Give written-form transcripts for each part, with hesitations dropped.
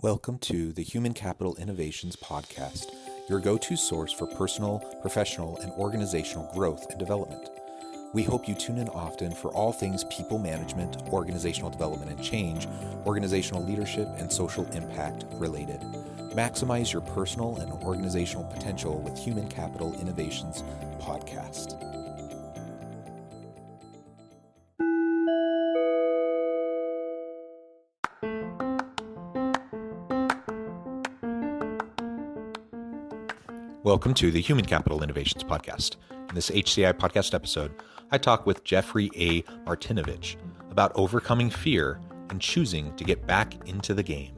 Welcome to the Human Capital Innovations Podcast, your go-to source for personal, professional, and organizational growth and development. We hope you tune in often for all things people management, organizational development and change, organizational leadership, and social impact related. Maximize your personal and organizational potential with Human Capital Innovations Podcast. Welcome to the Human Capital Innovations Podcast. In this HCI podcast episode, I talk with Jeffrey A. Martinovich about overcoming fear and choosing to get back into the game.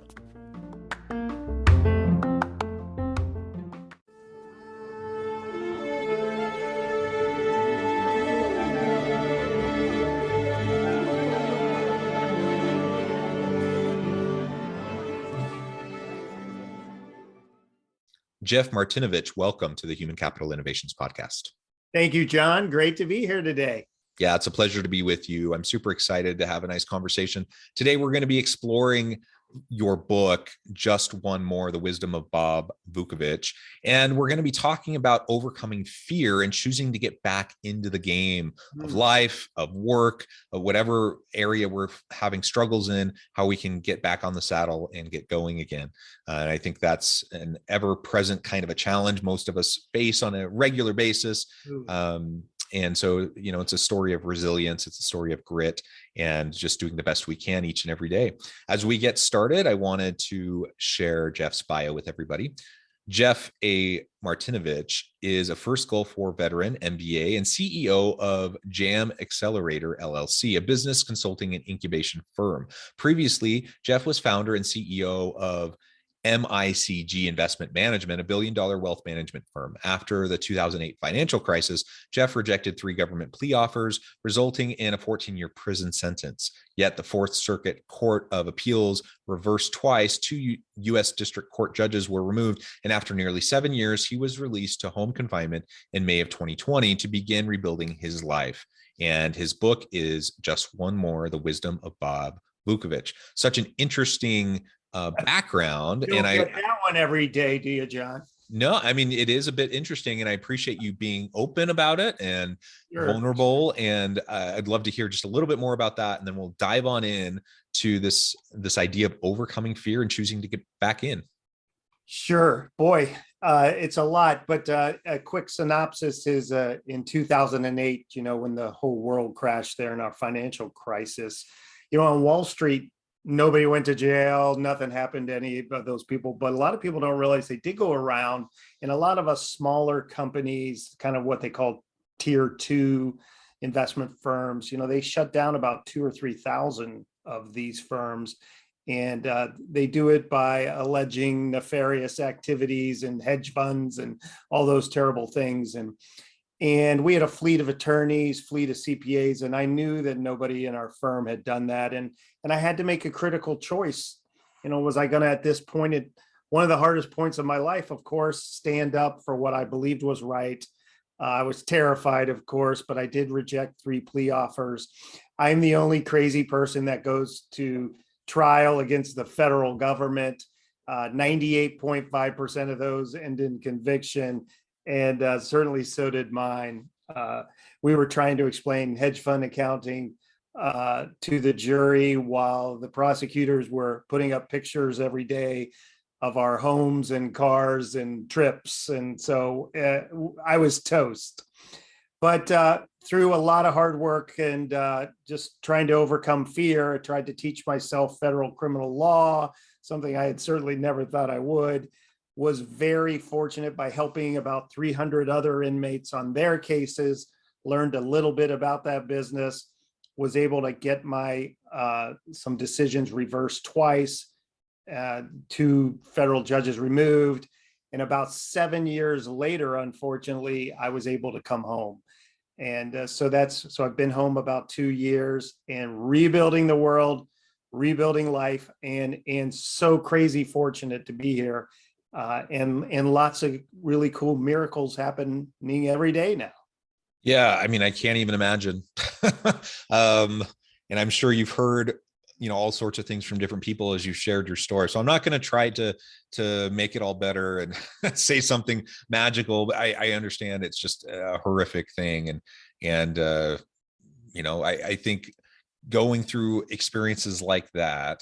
Jeff Martinovich, welcome to the Human Capital Innovations Podcast. Thank you, John. Great to be here today. Yeah, it's a pleasure to be with you. I'm super excited to have a nice conversation. Today, we're going to be exploring your book, Just One More, The Wisdom of Bob Vukovich. And we're going to be talking about overcoming fear and choosing to get back into the game of life, of work, of whatever area we're having struggles in, how we can get back on the saddle and get going again. And I think that's an ever-present kind of a challenge most of us face on a regular basis. And so, it's a story of resilience. It's a story of grit and just doing the best we can each and every day. As we get started, I wanted to share Jeff's bio with everybody. Jeff A. Martinovich is a first Gulf War veteran, MBA, and CEO of Jam Accelerator, LLC, a business consulting and incubation firm. Previously, Jeff was founder and CEO of MICG Investment Management, a billion-dollar wealth management firm. After the 2008 financial crisis, Jeff rejected 3 government plea offers, resulting in a 14-year prison sentence. Yet the Fourth Circuit Court of Appeals reversed twice. 2 U.S. District Court judges were removed, and after nearly 7 years, he was released to home confinement in May of 2020 to begin rebuilding his life. And his book is Just One More, The Wisdom of Bob Vukovich. Such an interesting background. You don't get that one every day, do you, John? No, I mean, it is a bit interesting, and I appreciate you being open about it and vulnerable. And I'd love to hear just a little bit more about that, and then we'll dive on in to this idea of overcoming fear and choosing to get back in. Sure, boy, it's a lot, but a quick synopsis is in 2008, when the whole world crashed there in our financial crisis, on Wall Street, nobody went to jail. Nothing happened to any of those people. But a lot of people don't realize they did go around. And a lot of us smaller companies, kind of what they call tier 2 investment firms, they shut down about 2,000 or 3,000 of these firms. And they do it by alleging nefarious activities and hedge funds and all those terrible things. And we had a fleet of attorneys, fleet of CPAs, and I knew that nobody in our firm had done that. And I had to make a critical choice. Was I going to, at this point, at one of the hardest points of my life, of course, stand up for what I believed was right. I was terrified, of course, but I did reject 3 plea offers. I'm the only crazy person that goes to trial against the federal government. 98.5% of those end in conviction. And certainly so did mine. We were trying to explain hedge fund accounting to the jury while the prosecutors were putting up pictures every day of our homes and cars and trips. And so I was toast. But through a lot of hard work and just trying to overcome fear, I tried to teach myself federal criminal law, something I had certainly never thought I would. Was very fortunate by helping about 300 other inmates on their cases, learned a little bit about that business, was able to get my some decisions reversed twice, 2 federal judges removed. And about 7 years later, unfortunately, I was able to come home. And so I've been home about 2 years and rebuilding the world, rebuilding life, and so crazy fortunate to be here. And lots of really cool miracles happening every day now. Yeah, I mean, I can't even imagine. And I'm sure you've heard all sorts of things from different people as you shared your story. So I'm not going to try to make it all better and say something magical, but I understand it's just a horrific thing. I think going through experiences like that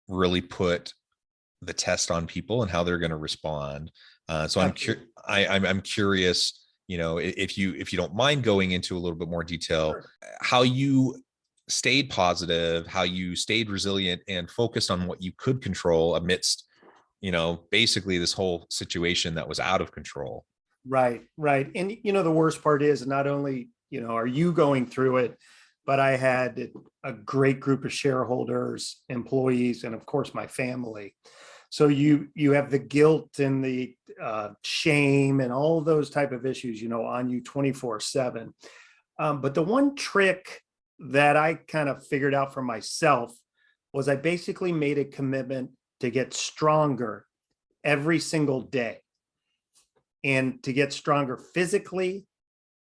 really put the test on people and how they're going to respond. So I'm curious, if you don't mind going into a little bit more detail, Sure. how you stayed positive, how you stayed resilient and focused on what you could control amidst, basically this whole situation that was out of control. Right, right. And the worst part is not only, are you going through it, but I had a great group of shareholders, employees, and of course my family. So you have the guilt and the shame and all of those type of issues, on you 24/7. But the one trick that I kind of figured out for myself was I basically made a commitment to get stronger every single day, and to get stronger physically,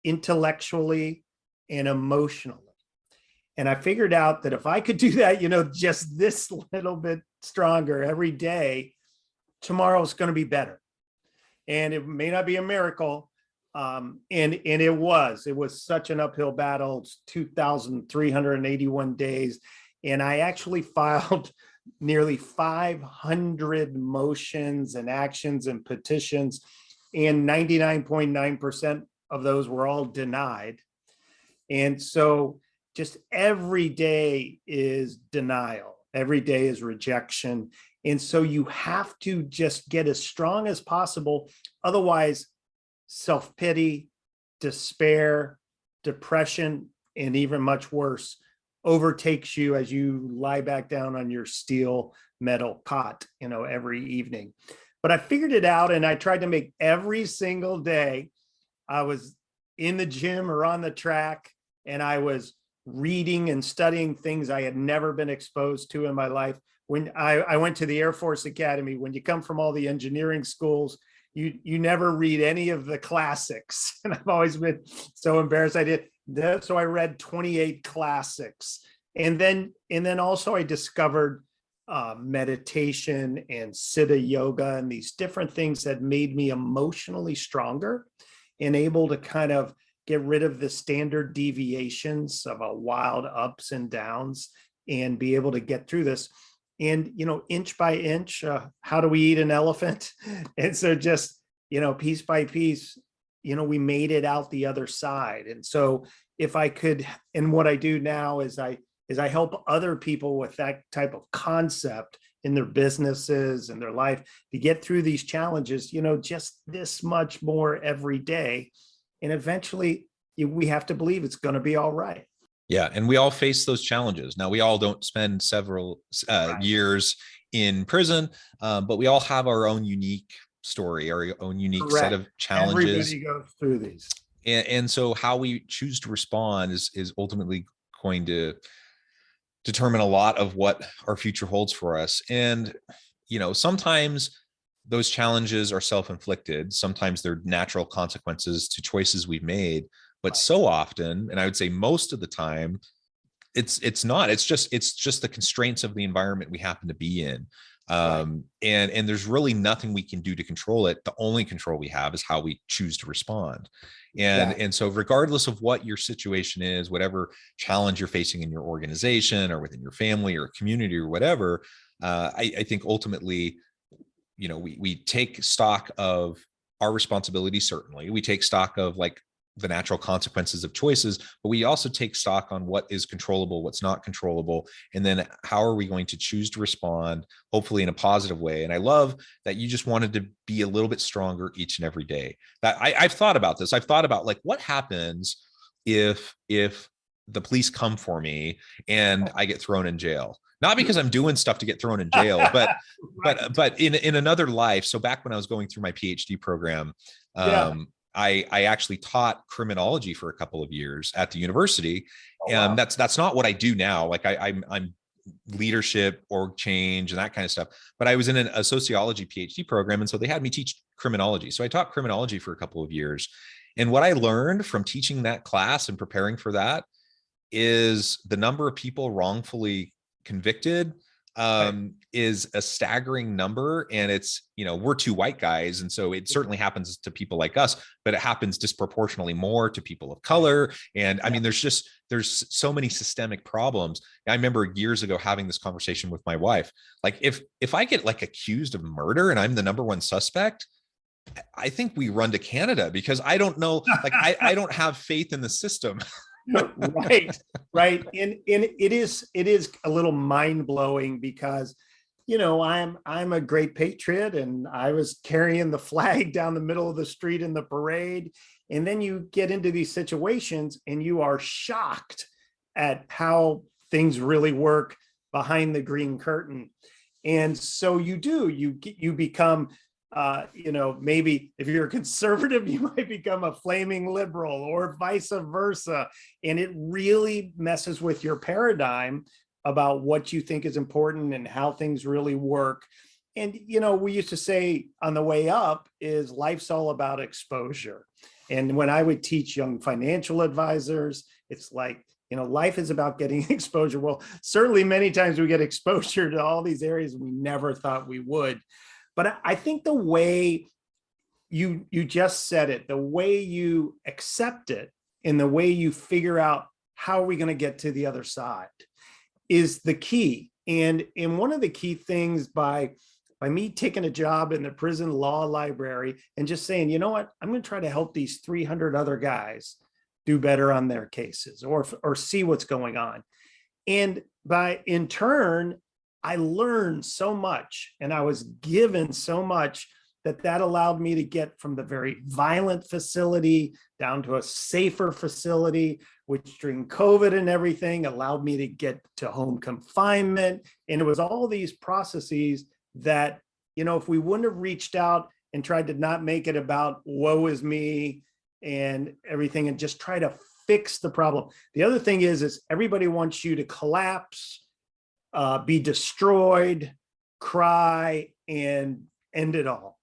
intellectually, and emotionally. And I figured out that if I could do that, just this little bit stronger every day, tomorrow's going to be better. And it may not be a miracle. And it was such an uphill battle. It's 2,381 days. And I actually filed nearly 500 motions and actions and petitions, and 99.9% of those were all denied. And so just every day is denial. Every day is rejection. And so you have to just get as strong as possible. Otherwise, self-pity, despair, depression, and even much worse overtakes you as you lie back down on your steel metal cot, every evening. But I figured it out, and I tried to make every single day I was in the gym or on the track, and I was reading and studying things I had never been exposed to in my life. When I went to the Air Force Academy, when you come from all the engineering schools, you never read any of the classics. And I've always been so embarrassed. I did that. So I read 28 classics. And then also I discovered meditation and Siddha yoga and these different things that made me emotionally stronger and able to kind of get rid of the standard deviations of a wild ups and downs and be able to get through this. And, inch by inch, how do we eat an elephant? And so just, piece by piece, we made it out the other side. And so if I could, and what I do now is I help other people with that type of concept in their businesses and their life to get through these challenges, just this much more every day. And eventually we have to believe it's going to be all right. Yeah. And we all face those challenges. Now, we all don't spend several years in prison, but we all have our own unique story, our own unique Correct. set of challenges. Everybody goes through these. And so how we choose to respond is ultimately going to determine a lot of what our future holds for us. And, sometimes those challenges are self-inflicted. Sometimes they're natural consequences to choices we've made. But so often, and I would say most of the time, it's not. It's just the constraints of the environment we happen to be in. And there's really nothing we can do to control it. The only control we have is how we choose to respond. And so regardless of what your situation is, whatever challenge you're facing in your organization or within your family or community or whatever, I think ultimately, we take stock of our responsibility. Certainly we take stock of the natural consequences of choices, but we also take stock on what is controllable, what's not controllable, and then how are we going to choose to respond, hopefully in a positive way. And I love that you just wanted to be a little bit stronger each and every day. That I've thought about this. I've thought about what happens if the police come for me and I get thrown in jail. Not because I'm doing stuff to get thrown in jail, but but in another life. So back when I was going through my PhD program, I actually taught criminology for a couple of years at the university. And that's not what I do now. I'm leadership, org change, and that kind of stuff. But I was in a sociology PhD program. And so they had me teach criminology. So I taught criminology for a couple of years. And what I learned from teaching that class and preparing for that is the number of people wrongfully convicted Right. is a staggering number. And it's, we're two white guys. And so it certainly happens to people like us, but it happens disproportionately more to people of color. And I Yeah. mean, there's so many systemic problems. I remember years ago having this conversation with my wife. Like if I get like accused of murder and I'm the number one suspect, I think we run to Canada, because I don't know, like I don't have faith in the system. Right, right. And it is a little mind blowing because, I'm a great patriot and I was carrying the flag down the middle of the street in the parade. And then you get into these situations and you are shocked at how things really work behind the green curtain. And so you become maybe if you're a conservative, you might become a flaming liberal or vice versa. And it really messes with your paradigm about what you think is important and how things really work. And, we used to say on the way up is life's all about exposure. And when I would teach young financial advisors, it's like, life is about getting exposure. Well, certainly many times we get exposure to all these areas we never thought we would. But I think the way you just said it, the way you accept it, and the way you figure out how are we going to get to the other side is the key. And one of the key things by me taking a job in the prison law library and just saying, you know what, I'm going to try to help these 300 other guys do better on their cases or see what's going on. And in turn, I learned so much and I was given so much that allowed me to get from the very violent facility down to a safer facility, which during COVID and everything allowed me to get to home confinement. And it was all these processes that, if we wouldn't have reached out and tried to not make it about woe is me and everything and just try to fix the problem. The other thing is everybody wants you to collapse, be destroyed, cry, and end it all.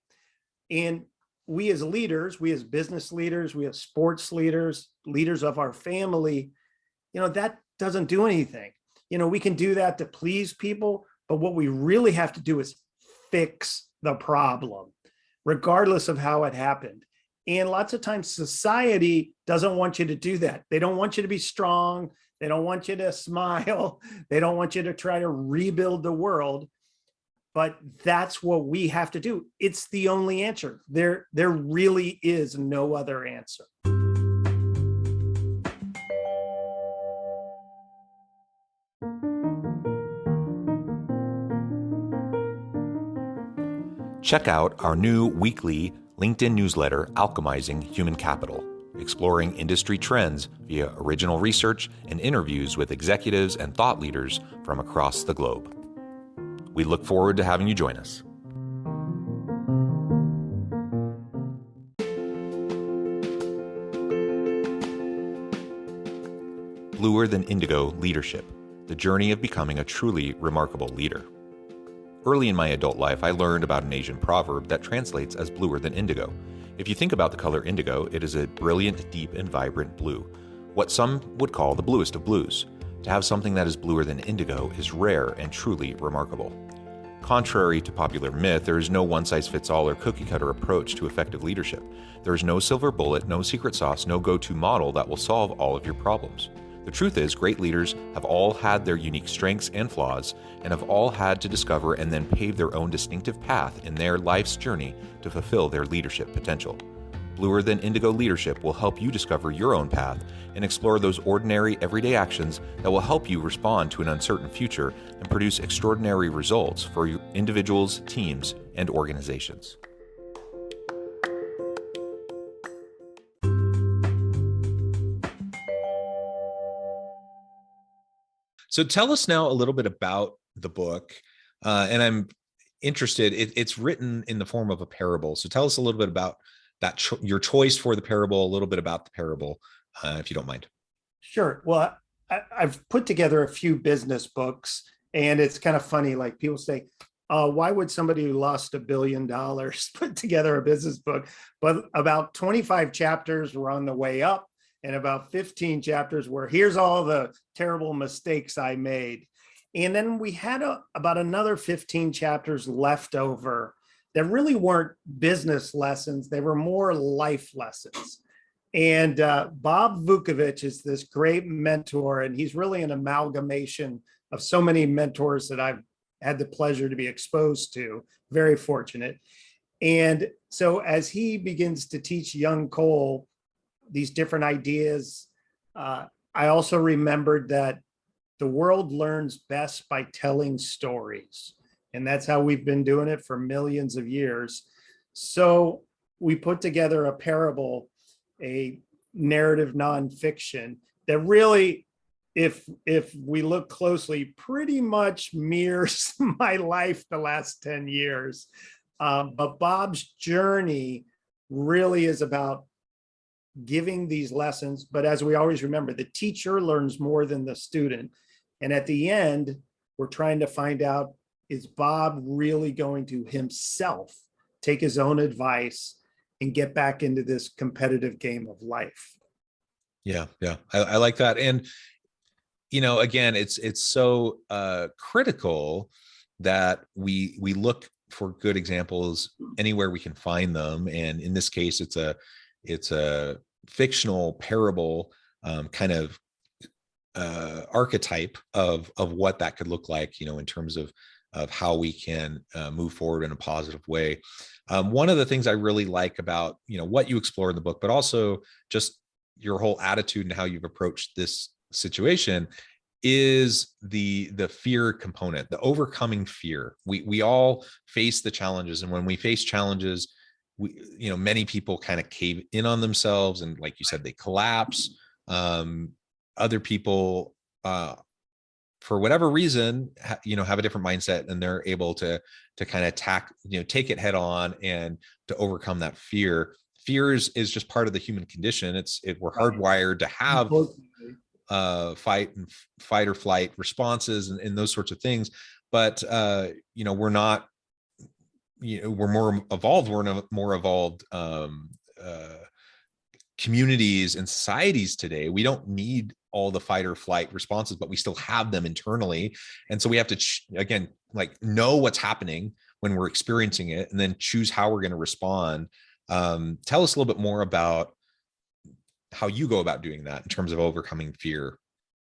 And we as leaders, we as business leaders, we as sports leaders, leaders of our family, that doesn't do anything. We can do that to please people, but what we really have to do is fix the problem, regardless of how it happened. And lots of times society doesn't want you to do that. They don't want you to be strong. They don't want you to smile. They don't want you to try to rebuild the world. But that's what we have to do. It's the only answer. There really is no other answer. Check out our new weekly LinkedIn newsletter, Alchemizing Human Capital, exploring industry trends via original research and interviews with executives and thought leaders from across the globe. We look forward to having you join us. Bluer Than Indigo Leadership, the journey of becoming a truly remarkable leader. Early in my adult life, I learned about an Asian proverb that translates as bluer than indigo. If you think about the color indigo, it is a brilliant, deep, and vibrant blue, what some would call the bluest of blues. To have something that is bluer than indigo is rare and truly remarkable. Contrary to popular myth, there is no one-size-fits-all or cookie-cutter approach to effective leadership. There is no silver bullet, no secret sauce, no go-to model that will solve all of your problems. The truth is, great leaders have all had their unique strengths and flaws, and have all had to discover and then pave their own distinctive path in their life's journey to fulfill their leadership potential. Bluer Than Indigo Leadership will help you discover your own path and explore those ordinary, everyday actions that will help you respond to an uncertain future and produce extraordinary results for your individuals, teams, and organizations. So tell us now a little bit about the book, and I'm interested. It's written in the form of a parable. So tell us a little bit about that, your choice for the parable, a little bit about the parable, if you don't mind. Sure. Well, I've put together a few business books, and it's kind of funny. Like people say, why would somebody who lost $1 billion put together a business book? But about 25 chapters were on the way up. and about 15 chapters where here's all the terrible mistakes I made. And then we had about another 15 chapters left over that really weren't business lessons. They were more life lessons. And Bob Vukovich is this great mentor, and he's really an amalgamation of so many mentors that I've had the pleasure to be exposed to. Very fortunate. And so as he begins to teach young Cole these different ideas, I also remembered that the world learns best by telling stories. And that's how we've been doing it for millions of years. So we put together a parable, a narrative nonfiction that really, if we look closely, pretty much mirrors my life the last 10 years. But Bob's journey really is about giving these lessons. But as we always remember, the teacher learns more than the student. And at the end, we're trying to find out, is Bob really going to himself take his own advice and get back into this competitive game of life? Yeah, yeah, I like that. And again, it's so critical that we look for good examples anywhere we can find them. And in this case, it's a fictional parable, kind of archetype of what that could look like, in terms of how we can move forward in a positive way. One of the things I really like about what you explore in the book, but also just your whole attitude and how you've approached this situation, is the fear component, the overcoming fear. We all face the challenges, and when we face challenges, many people kind of cave in on themselves, and like you said, they collapse. Other people, for whatever reason, have a different mindset, and they're able to kind of take it head on and to overcome that fear. Fear is just part of the human condition. We're hardwired to have fight or flight responses and those sorts of things. But we're not, we're more evolved. We're in a more evolved communities and societies today. We don't need all the fight or flight responses, but we still have them internally. And so we have to, again, know what's happening when we're experiencing it, and then choose how we're going to respond. Tell us a little bit more about how you go about doing that in terms of overcoming fear.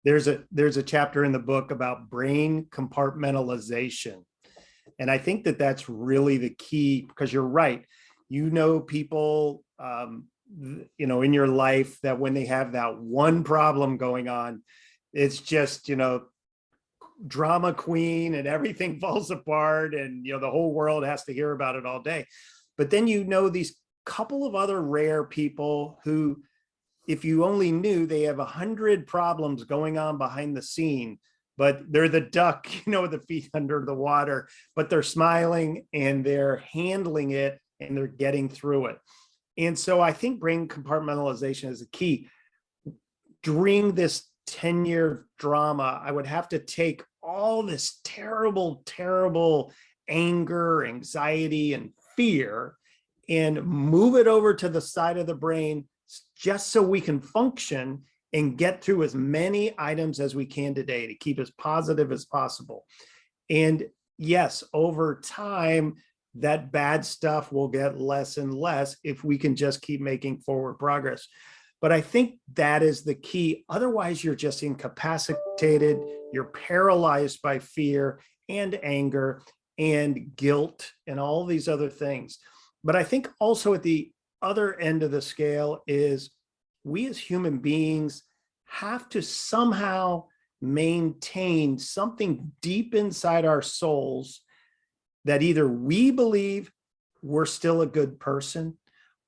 There's a chapter in the book about brain compartmentalization. And I think that that's really the key, because you're right. People, in your life, that when they have that one problem going on, it's just, drama queen, and everything falls apart, and, the whole world has to hear about it all day. But then, these couple of other rare people who, if you only knew, they have 100 problems going on behind the scene, but they're the duck, with the feet under the water, but they're smiling and they're handling it and they're getting through it. And so I think brain compartmentalization is the key. During this 10-year drama, I would have to take all this terrible, terrible anger, anxiety, and fear and move it over to the side of the brain, just so we can function and get through as many items as we can today to keep as positive as possible. And yes, over time, that bad stuff will get less and less if we can just keep making forward progress. But I think that is the key. Otherwise, you're just incapacitated. You're paralyzed by fear and anger and guilt and all these other things. But I think also at the other end of the scale is, we as human beings have to somehow maintain something deep inside our souls that either we believe we're still a good person,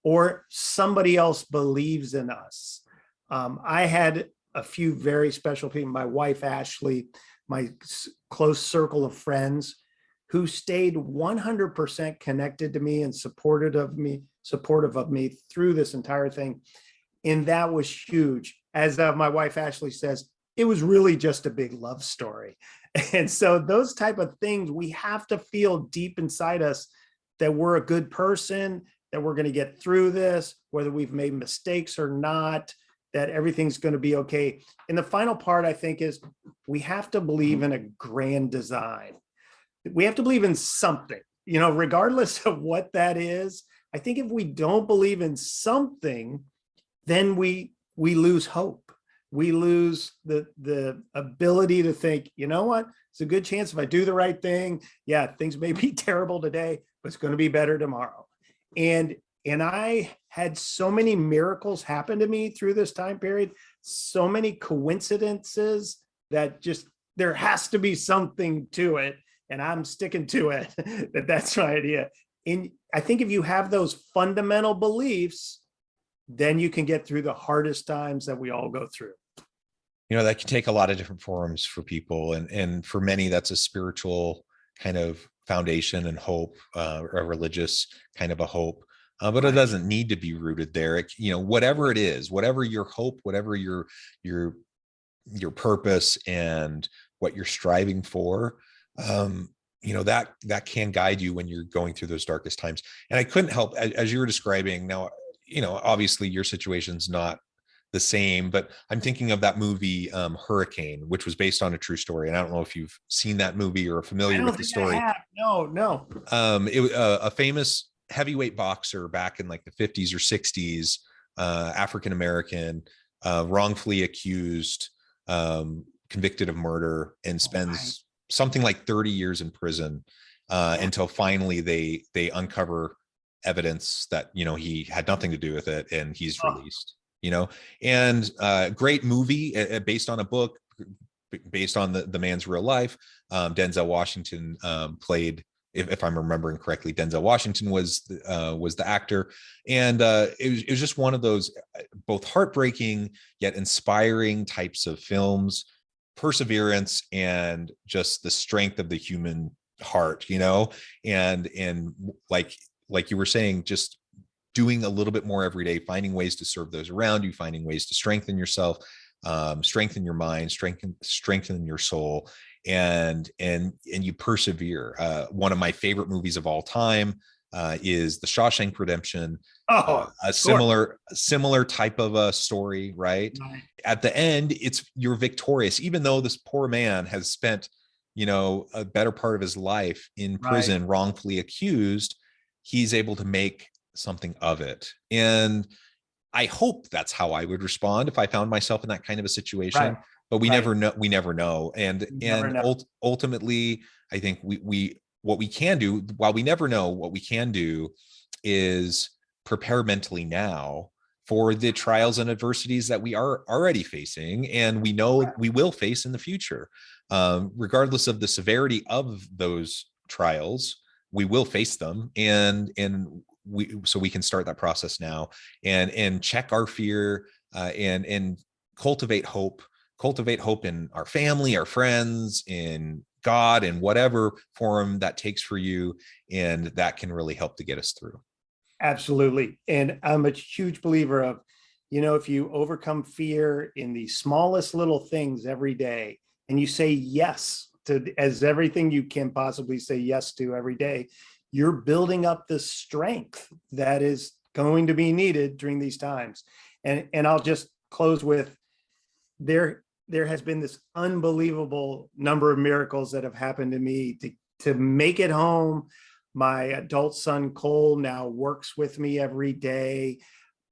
or somebody else believes in us. I had a few very special people, my wife, Ashley, my close circle of friends, who stayed 100% connected to me and supportive of me through this entire thing. And that was huge. As my wife, Ashley, says, it was really just a big love story. And so those type of things, we have to feel deep inside us that we're a good person, that we're going to get through this, whether we've made mistakes or not. that everything's going to be okay. And the final part, I think, is we have to believe in a grand design. We have to believe in something, regardless of what that is. I think if we don't believe in something, then we lose hope. We lose the ability to think, you know what, it's a good chance if I do the right thing. Yeah, things may be terrible today, but it's going to be better tomorrow. And I had so many miracles happen to me through this time period, so many coincidences that just, there has to be something to it. And I'm sticking to it. That's my idea. And I think if you have those fundamental beliefs, then you can get through the hardest times that we all go through. That can take a lot of different forms for people. And for many, that's a spiritual kind of foundation and hope, a religious kind of a hope. But it doesn't need to be rooted there. Whatever it is, whatever your hope, whatever your purpose and what you're striving for, that can guide you when you're going through those darkest times. And I couldn't help, as you were describing now, obviously your situation's not the same, but I'm thinking of that movie, Hurricane, which was based on a true story. And I don't know if you've seen that movie or are familiar with the story. No. It was a famous heavyweight boxer back in like the 50s or 60s, African-American, wrongfully accused, convicted of murder, and spends something like 30 years in prison until finally they uncover evidence that he had nothing to do with it, and he's released. And great movie based on a book, based on the man's real life. Denzel Washington played, if I'm remembering correctly, Denzel Washington was the actor, and it was just one of those both heartbreaking yet inspiring types of films. Perseverance and just the strength of the human heart, and like you were saying, just doing a little bit more every day, finding ways to serve those around you, finding ways to strengthen yourself, strengthen your mind, strengthen your soul, and you persevere. One of my favorite movies of all time is The Shawshank Redemption. A similar type of a story, right? At the end, you're victorious, even though this poor man has spent, a better part of his life in prison, wrongfully accused. He's able to make something of it. And I hope that's how I would respond if I found myself in that kind of a situation. But we never know. And ultimately, I think what we can do, while we never know, what we can do is prepare mentally now for the trials and adversities that we are already facing, and we know we will face in the future. Regardless of the severity of those trials, we will face them, and so we can start that process now and check our fear, and cultivate hope in our family, our friends, in God, in whatever form that takes for you. And that can really help to get us through. Absolutely. And I'm a huge believer of, if you overcome fear in the smallest little things every day, and you say yes to as everything you can possibly say yes to every day, you're building up the strength that is going to be needed during these times. And I'll just close with, there has been this unbelievable number of miracles that have happened to me to make it home. My adult son, Cole, now works with me every day.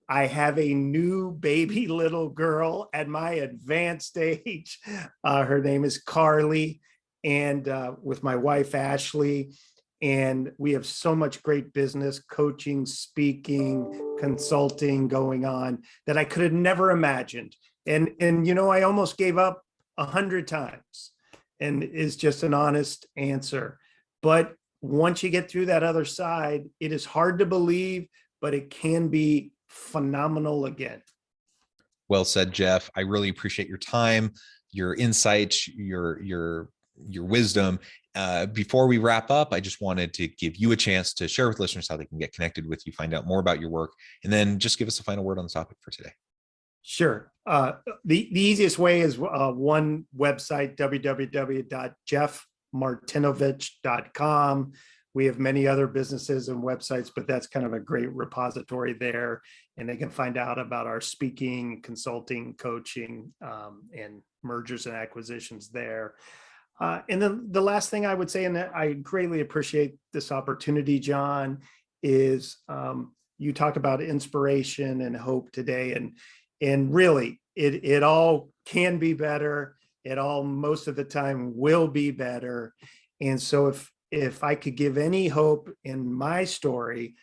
I have a new baby little girl at my advanced age. Her name is Carly, and with my wife, Ashley. And we have so much great business, coaching, speaking, consulting going on that I could have never imagined. And I almost gave up 100 times, and is just an honest answer. But once you get through that other side, it is hard to believe, but it can be phenomenal again. Well said, Jeff. I really appreciate your time, your insights, your wisdom. Before we wrap up, I just wanted to give you a chance to share with listeners how they can get connected with you, find out more about your work, and then just give us a final word on the topic for today. Sure. The easiest way is one website, www.jeffmartinovich.com. We have many other businesses and websites, but that's kind of a great repository there. And they can find out about our speaking, consulting, coaching, and mergers and acquisitions there. And then the last thing I would say, and I greatly appreciate this opportunity, John, is you talked about inspiration and hope today. And really, it all can be better. It all most of the time will be better. And so if I could give any hope in my story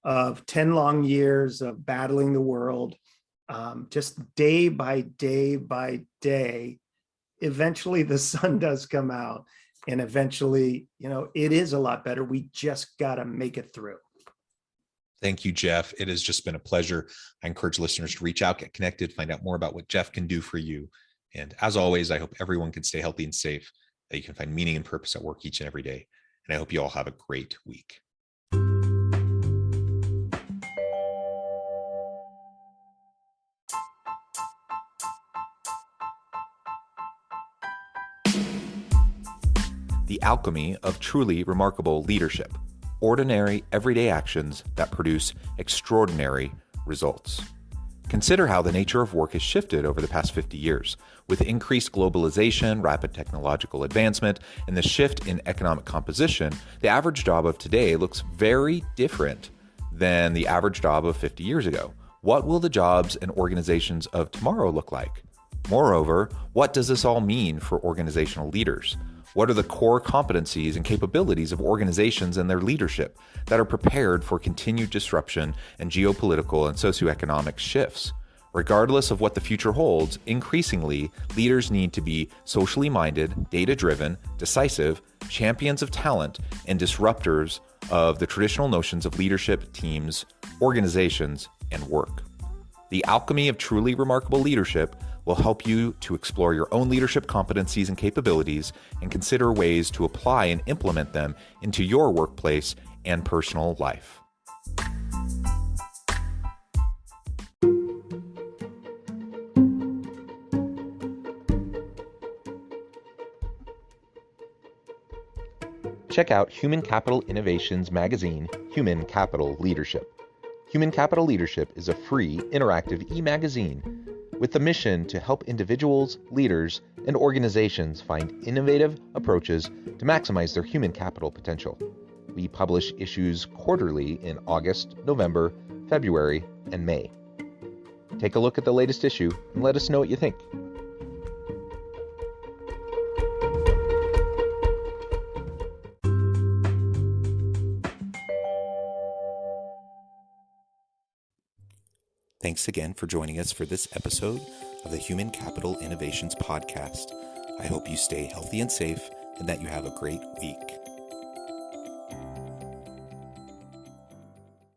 of 10 long years of battling the world, just day by day by day, eventually the sun does come out, and eventually, it is a lot better. We just got to make it through. Thank you, Jeff. It has just been a pleasure. I encourage listeners to reach out, get connected, find out more about what Jeff can do for you. And as always, I hope everyone can stay healthy and safe, that you can find meaning and purpose at work each and every day. And I hope you all have a great week. The alchemy of truly remarkable leadership. Ordinary, everyday actions that produce extraordinary results. Consider how the nature of work has shifted over the past 50 years. With increased globalization, rapid technological advancement, and the shift in economic composition, the average job of today looks very different than the average job of 50 years ago. What will the jobs and organizations of tomorrow look like? Moreover, what does this all mean for organizational leaders? What are the core competencies and capabilities of organizations and their leadership that are prepared for continued disruption and geopolitical and socioeconomic shifts? Regardless of what the future holds, increasingly, leaders need to be socially minded, data-driven, decisive, champions of talent, and disruptors of the traditional notions of leadership, teams, organizations, and work. The alchemy of truly remarkable leadership will help you to explore your own leadership competencies and capabilities and consider ways to apply and implement them into your workplace and personal life. Check out Human Capital Innovations magazine, Human Capital Leadership. Human Capital Leadership is a free, interactive e-magazine with the mission to help individuals, leaders, and organizations find innovative approaches to maximize their human capital potential. We publish issues quarterly in August, November, February, and May. Take a look at the latest issue and let us know what you think. Thanks again for joining us for this episode of the Human Capital Innovations Podcast. I hope you stay healthy and safe and that you have a great week.